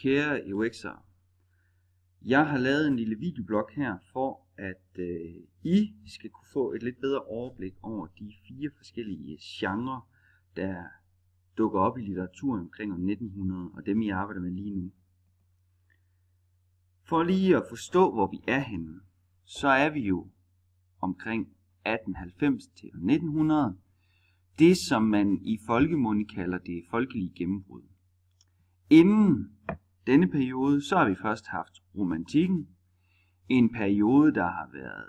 Kære UX'ere, jeg har lavet en lille videoblog her for, at I skal kunne få et lidt bedre overblik over de 4 forskellige genrer, der dukker op i litteraturen omkring år 1900, og dem I arbejder med lige nu. For lige at forstå, hvor vi er henne, så er vi jo omkring 1890 til 1900, det som man i folkemunde kalder det folkelige gennembrud. Inden denne periode, så har vi først haft romantikken, en periode, der har været,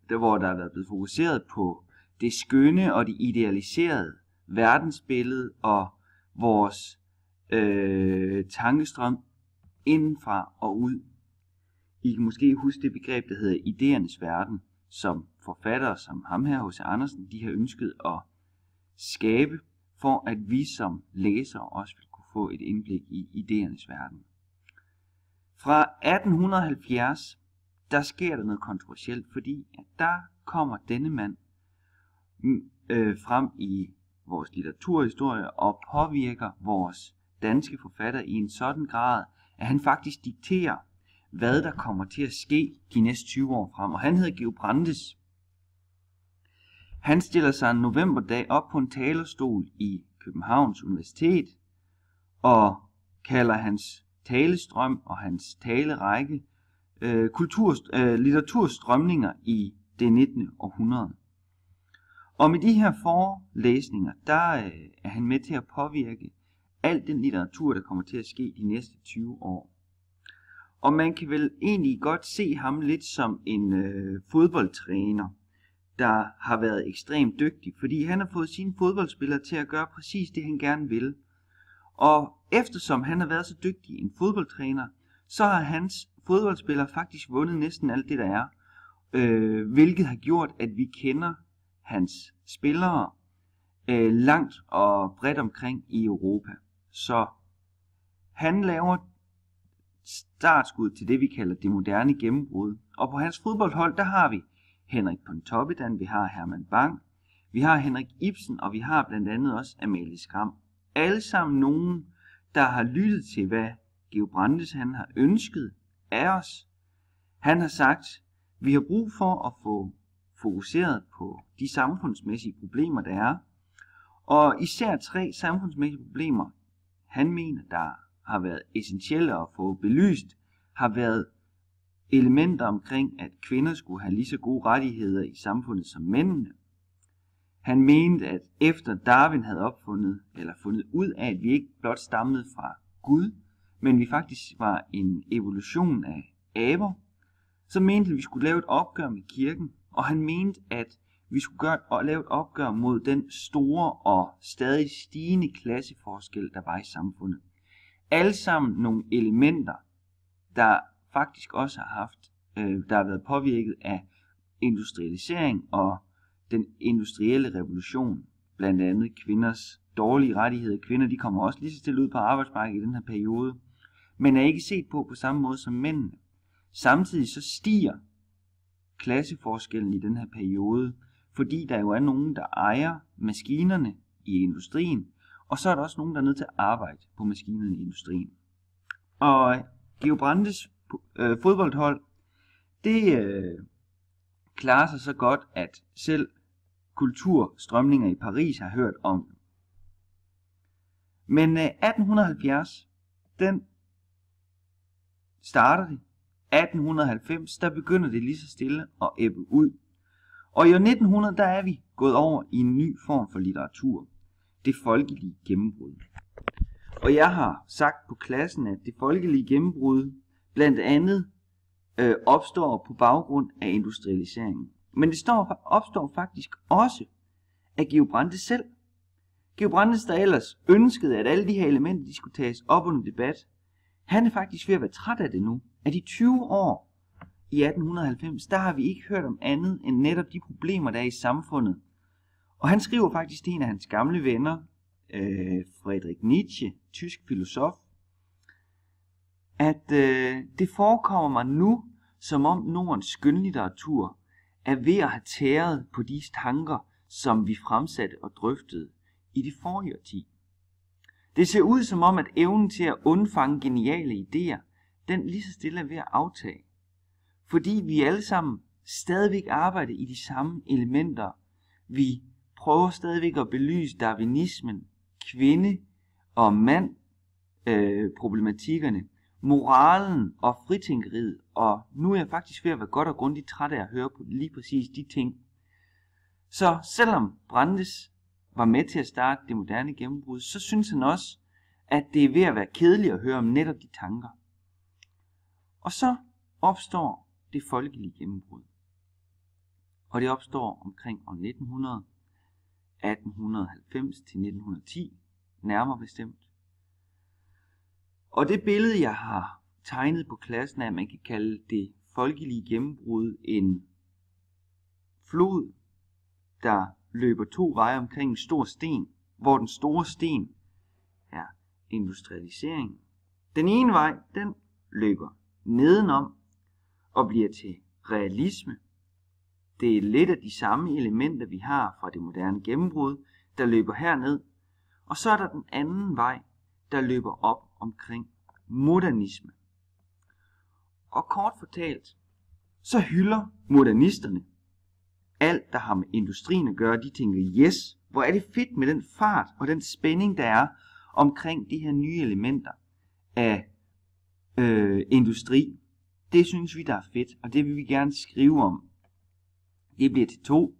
hvor der har været blevet fokuseret på det skønne og det idealiserede verdensbillede og vores tankestrøm indenfra og ud. I kan måske huske det begreb, der hedder idéernes verden, som forfattere som ham her, H.C. Andersen, de har ønsket at skabe, for at vi som læsere også vil kunne få et indblik i idéernes verden. Fra 1870, der sker der noget kontroversielt, fordi at der kommer denne mand frem i vores litteraturhistorie og påvirker vores danske forfattere i en sådan grad, at han faktisk dikterer, hvad der kommer til at ske de næste 20 år frem. Og han hedder Georg Brandes. Han stiller sig en novemberdag op på en talerstol i Københavns Universitet og kalder hans talestrøm og hans talerække litteraturstrømninger i det 19. århundrede. Og med de her forelæsninger, der er han med til at påvirke al den litteratur, der kommer til at ske de næste 20 år. Og man kan vel egentlig godt se ham lidt som en fodboldtræner, der har været ekstremt dygtig, fordi han har fået sine fodboldspillere til at gøre præcis det, han gerne vil. Og eftersom han har været så dygtig en fodboldtræner, så har hans fodboldspillere faktisk vundet næsten alt det, der er, hvilket har gjort, at vi kender hans spillere langt og bredt omkring i Europa. Så han laver startskud til det, vi kalder det moderne gennembrud. Og på hans fodboldhold, der har vi Henrik Pontoppidan, vi har Herman Bang, vi har Henrik Ibsen, og vi har blandt andet også Amalie Skram. Alle sammen nogen, der har lyttet til, hvad Georg Brandes han har ønsket af os. Han har sagt, vi har brug for at få fokuseret på de samfundsmæssige problemer, der er. Og især 3 samfundsmæssige problemer, han mener, der har været essentielle at få belyst, har været elementer omkring, at kvinder skulle have lige så gode rettigheder i samfundet som mændene. Han mente, at efter Darwin havde fundet ud af, at vi ikke blot stammede fra Gud, men vi faktisk var en evolution af aber, så mente han, at vi skulle lave et opgør med kirken, og han mente, at vi skulle lave et opgør mod den store og stadig stigende klasseforskel, der var i samfundet. Alle sammen nogle elementer, der faktisk også der har været påvirket af industrialisering og den industrielle revolution, blandt andet kvinders dårlige rettigheder. Kvinder, de kommer også lige så stille ud på arbejdsmarkedet i den her periode, men er ikke set på samme måde som mændene. Samtidig så stiger klasseforskellen i den her periode, fordi der jo er nogen, der ejer maskinerne i industrien, og så er der også nogen, der er nødt til at arbejde på maskinerne i industrien. Og Georg Brandes fodboldhold, det klarer sig så godt, at selv kulturstrømninger i Paris har hørt om det. Men 1870, den starter det. 1890, der begynder det lige så stille at ebbe ud. Og i år 1900, der er vi gået over i en ny form for litteratur. Det folkelige gennembrud. Og jeg har sagt på klassen, at det folkelige gennembrud blandt andet opstår på baggrund af industrialiseringen. Men det opstår faktisk også af Georg Brandes selv. Georg Brandes, der ellers ønskede, at alle de her elementer de skulle tages op under debat, han er faktisk ved at være træt af det nu. Af de 20 år i 1890, der har vi ikke hørt om andet end netop de problemer, der er i samfundet. Og han skriver faktisk til en af hans gamle venner, Friedrich Nietzsche, tysk filosof, at det forekommer mig nu, som om Nordens skønlitteratur er ved at have tæret på de tanker, som vi fremsatte og drøftede i det forrige årti. Det ser ud som om, at evnen til at undfange geniale idéer, den lige så stille er ved at aftage. Fordi vi alle sammen stadigvæk arbejder i de samme elementer. Vi prøver stadigvæk at belyse darwinismen, kvinde og mand problematikkerne, moralen og fritænkeriet, og nu er jeg faktisk ved at være godt og grundigt træt af at høre på lige præcis de ting. Så selvom Brandes var med til at starte det moderne gennembrud, så synes han også, at det er ved at være kedeligt at høre om netop de tanker. Og så opstår det folkelige gennembrud. Og det opstår omkring år 1900, 1890 til 1910, nærmere bestemt. Og det billede, jeg har tegnet på klassen, er, at man kan kalde det folkelige gennembrud en flod, der løber 2 veje omkring en stor sten, hvor den store sten er industrialisering. Den ene vej, den løber nedenom og bliver til realisme. Det er lidt af de samme elementer, vi har fra det moderne gennembrud, der løber herned. Og så er der den anden vej, der løber op omkring modernisme. Og kort fortalt, så hylder modernisterne alt, der har med industrien at gøre. De tænker, yes, hvor er det fedt med den fart og den spænding, der er omkring de her nye elementer af industri. Det synes vi, der er fedt, og det vil vi gerne skrive om. Det bliver til 2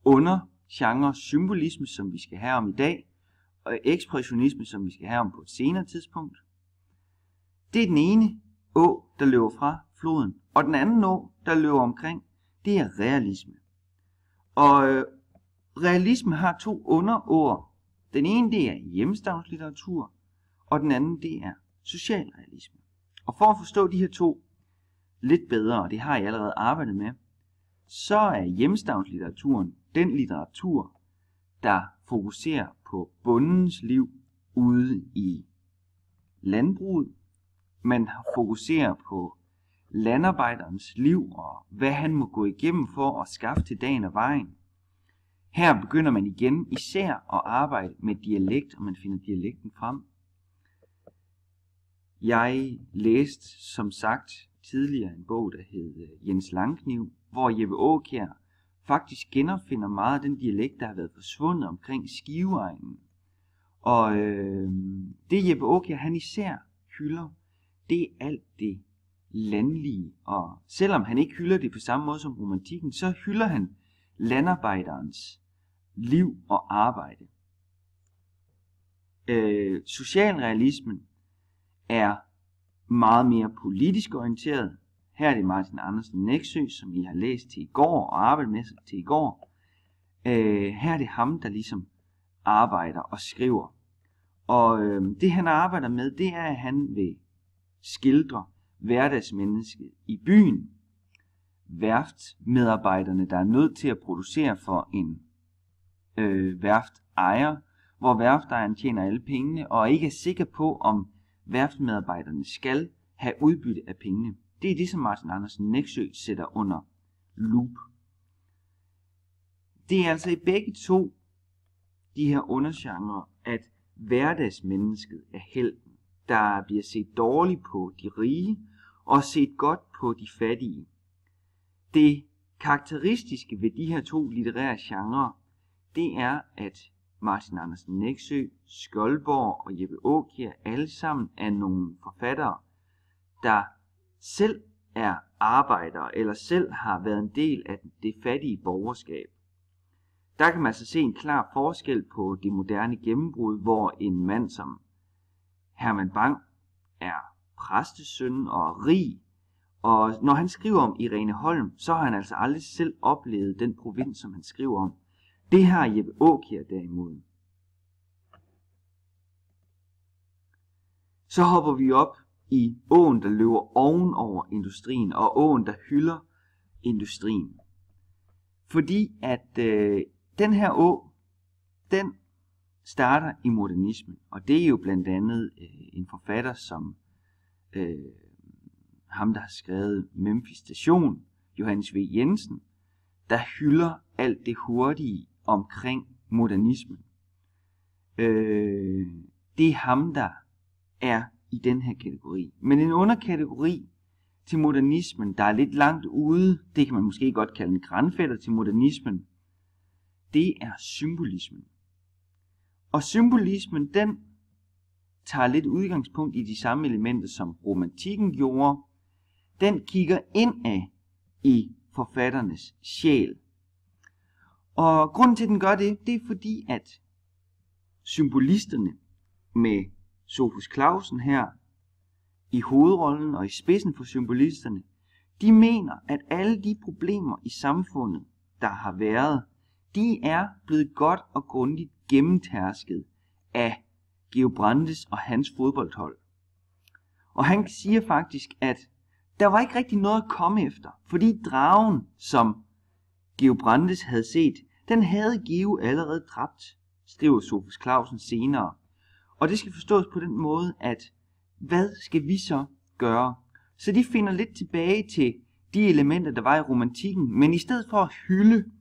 undergenre: symbolisme, som vi skal have om i dag, og ekspressionisme, som vi skal have om på et senere tidspunkt. Det er den ene å, der løber fra floden, og den anden å, der løber omkring, det er realisme. Og realisme har 2 underåer. Den ene, det er hjemstavnslitteratur, og den anden, det er socialrealisme. Og for at forstå de her 2 lidt bedre, og det har jeg allerede arbejdet med, så er hjemstavnslitteraturen den litteratur, der fokuserer på bondens liv ude i landbruget. Man fokuserer på landarbejderens liv og hvad han må gå igennem for at skaffe til dagen og vejen. Her begynder man igen især at arbejde med dialekt, og man finder dialekten frem. Jeg læste som sagt tidligere en bog, der hed Jens Langkniv, hvor Jeppe Aakjær faktisk genopfinder meget af den dialekt, der har været forsvundet omkring Skiveegnen. Og det Jeppe Aakjær han især hylder, det er alt det landlige. Og selvom han ikke hylder det på samme måde som romantikken, så hylder han landarbejderens liv og arbejde. Socialrealismen er meget mere politisk orienteret. Her er det Martin Andersen Nexø, som I har læst til i går og arbejdet med til i går. Her er det ham, der ligesom arbejder og skriver. Og det han arbejder med, det er, at han vil skildre hverdagsmennesket i byen. Værftmedarbejderne, der er nødt til at producere for en værftejer, hvor værftejeren tjener alle pengene og ikke er sikker på, om værftmedarbejderne skal have udbytte af pengene. Det er det, som Martin Andersen Nexø sætter under lup. Det er altså i begge 2 de her undergenrer, at hverdagsmennesket er helten, der bliver set dårligt på de rige og set godt på de fattige. Det karakteristiske ved de her 2 litterære genrer, det er, at Martin Andersen Nexø, Skjoldborg og Jeppe Aakjær alle sammen er nogle forfattere, der selv er arbejdere eller selv har været en del af det fattige borgerskab. Der kan man altså se en klar forskel på det moderne gennembrud, hvor en mand som Herman Bang er præstesøn og rig, og når han skriver om Irene Holm, så har han altså aldrig selv oplevet den provins, som han skriver om. Det har Jeppe Aakjær derimod. Så hopper vi op i åen, der løber ovenover industrien, og åen, der hylder industrien. Fordi at den her å, den starter i modernismen, og det er jo blandt andet en forfatter som ham, der har skrevet Memphis Station, Johannes V. Jensen, der hylder alt det hurtige omkring modernismen. det er ham, der er i den her kategori. Men en underkategori til modernismen, der er lidt langt ude, det kan man måske godt kalde en grandfætter til modernismen, det er symbolismen. Og symbolismen, den tager lidt udgangspunkt i de samme elementer, som romantikken gjorde. Den kigger indad i forfatternes sjæl. Og grunden til, at den gør det, det er fordi, at symbolisterne med Sophus Clausen her i hovedrollen og i spidsen for symbolisterne, de mener, at alle de problemer i samfundet, der har været, de er blevet godt og grundigt gennemtærsket af Georg Brandes og hans fodboldhold. Og han siger faktisk, at der var ikke rigtig noget at komme efter, fordi dragen, som Georg Brandes havde set, den havde Georg allerede dræbt, skriver Sophus Clausen senere. Og det skal forstås på den måde, at hvad skal vi så gøre? Så de finder lidt tilbage til de elementer, der var i romantikken, men i stedet for at hylde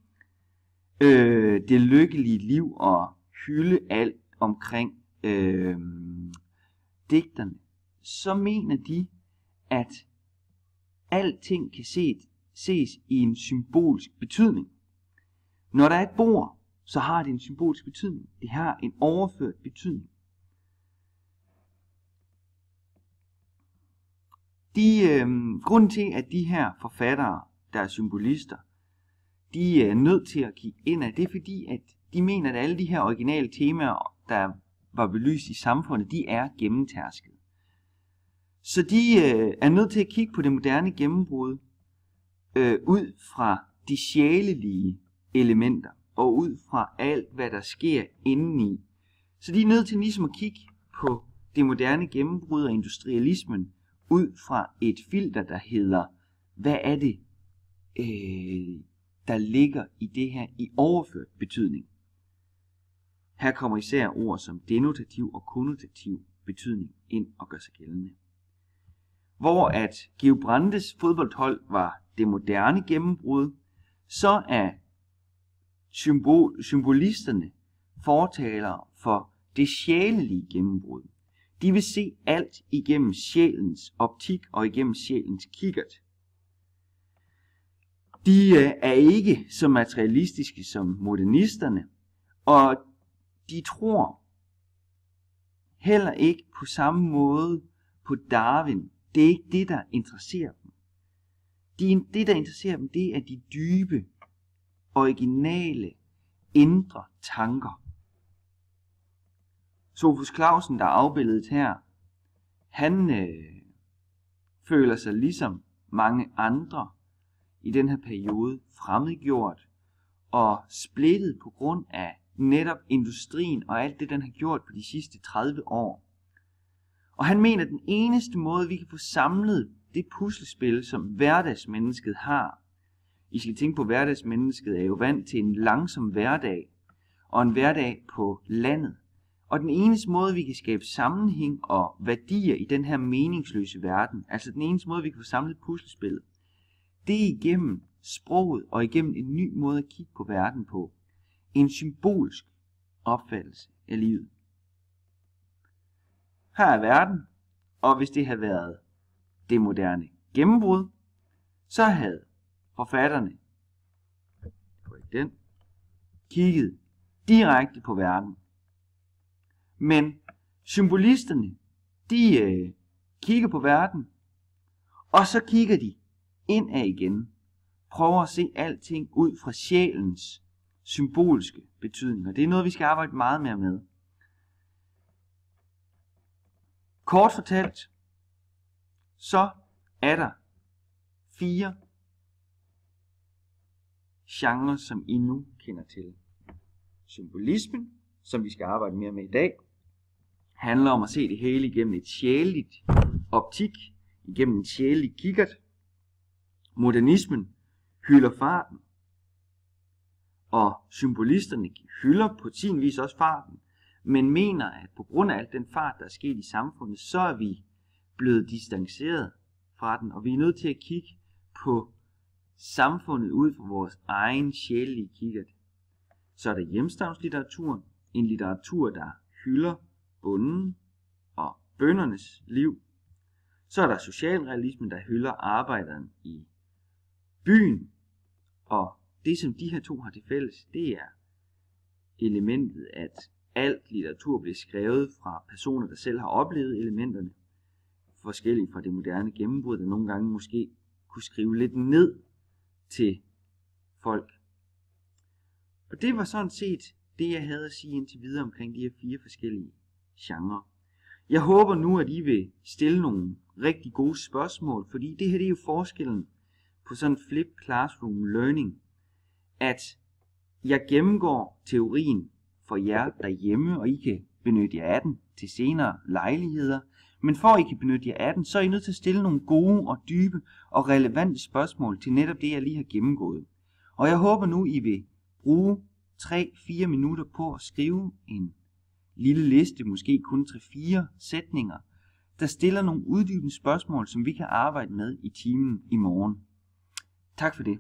det lykkelige liv og hylde alt omkring digterne, så mener de, at alting kan ses i en symbolsk betydning. Når der er et bord, så har det en symbolsk betydning. Det har en overført betydning. Grunden til, at de her forfattere, der er symbolister, de er nødt til at kigge indad, det er fordi, at de mener, at alle de her originale temaer, der var belyst i samfundet, de er gennemtærsket. Så de er nødt til at kigge på det moderne gennembrud ud fra de sjælelige elementer og ud fra alt, hvad der sker indeni. Så de er nødt til ligesom at kigge på det moderne gennembrud og industrialismen ud fra et filter, der hedder, hvad er det, der ligger i det her i overført betydning. Her kommer især ord som denotativ og konnotativ betydning ind og gør sig gældende. Hvor at Georg Brandes fodboldhold var det moderne gennembrud, så er symbolisterne fortalere for det sjælelige gennembrud. De vil se alt igennem sjælens optik og igennem sjælens kikkert. De er ikke så materialistiske som modernisterne, og de tror heller ikke på samme måde på Darwin. Det er ikke det, der interesserer dem. Det, der interesserer dem, det er de dybe, originale, indre tanker. Sophus Clausen, der er afbildet her, han føler sig ligesom mange andre i den her periode fremmedgjort og splittet på grund af netop industrien og alt det, den har gjort på de sidste 30 år. Og han mener, at den eneste måde, vi kan få samlet det puslespil, som hverdagsmennesket har. I skal tænke på, at hverdagsmennesket er jo vant til en langsom hverdag og en hverdag på landet. Og den eneste måde, vi kan skabe sammenhæng og værdier i den her meningsløse verden, altså den eneste måde, vi kan få samlet puslespillet, det er igennem sproget og igennem en ny måde at kigge på verden på. En symbolsk opfattelse af livet. Her er verden, og hvis det havde været det moderne gennembrud, så havde forfatterne kigget direkte på verden. Men symbolisterne, de kigger på verden, og så kigger de indad igen. Prøver at se alting ud fra sjælens symbolske betydning. Og det er noget, vi skal arbejde meget mere med. Kort fortalt, så er der 4 genrer, som I nu kender til. Symbolismen, som vi skal arbejde mere med i dag, handler om at se det hele igennem et sjæleligt optik, igennem en sjælelig kikkert. Modernismen hylder farten, og symbolisterne hylder på sin vis også farten, men mener, at på grund af al den fart, der er sket i samfundet, så er vi blevet distanceret fra den, og vi er nødt til at kigge på samfundet ud fra vores egen sjælelige kikkert. Så er der hjemstavnslitteraturen, en litteratur, der hylder bonden og bøndernes liv. Så er der socialrealismen, der hylder arbejderen i byen. Og det, som de her to har til fælles, det er elementet, at alt litteratur bliver skrevet fra personer, der selv har oplevet elementerne. Forskelligt fra det moderne gennembrud, der nogle gange måske kunne skrive lidt ned til folk. Og det var sådan set det, jeg havde at sige indtil videre omkring de her 4 forskellige genrer. Jeg håber nu, at I vil stille nogle rigtig gode spørgsmål, fordi det her det er jo forskellen på sådan flip classroom learning, at jeg gennemgår teorien for jer derhjemme, og I kan benytte jer af den til senere lejligheder. Men for at I kan benytte jer af den, så er I nødt til at stille nogle gode og dybe og relevante spørgsmål til netop det, jeg lige har gennemgået. Og jeg håber nu, I vil bruge 3-4 minutter på at skrive en lille liste, måske kun 3-4 sætninger, der stiller nogle uddybende spørgsmål, som vi kan arbejde med i timen i morgen. Tak for det.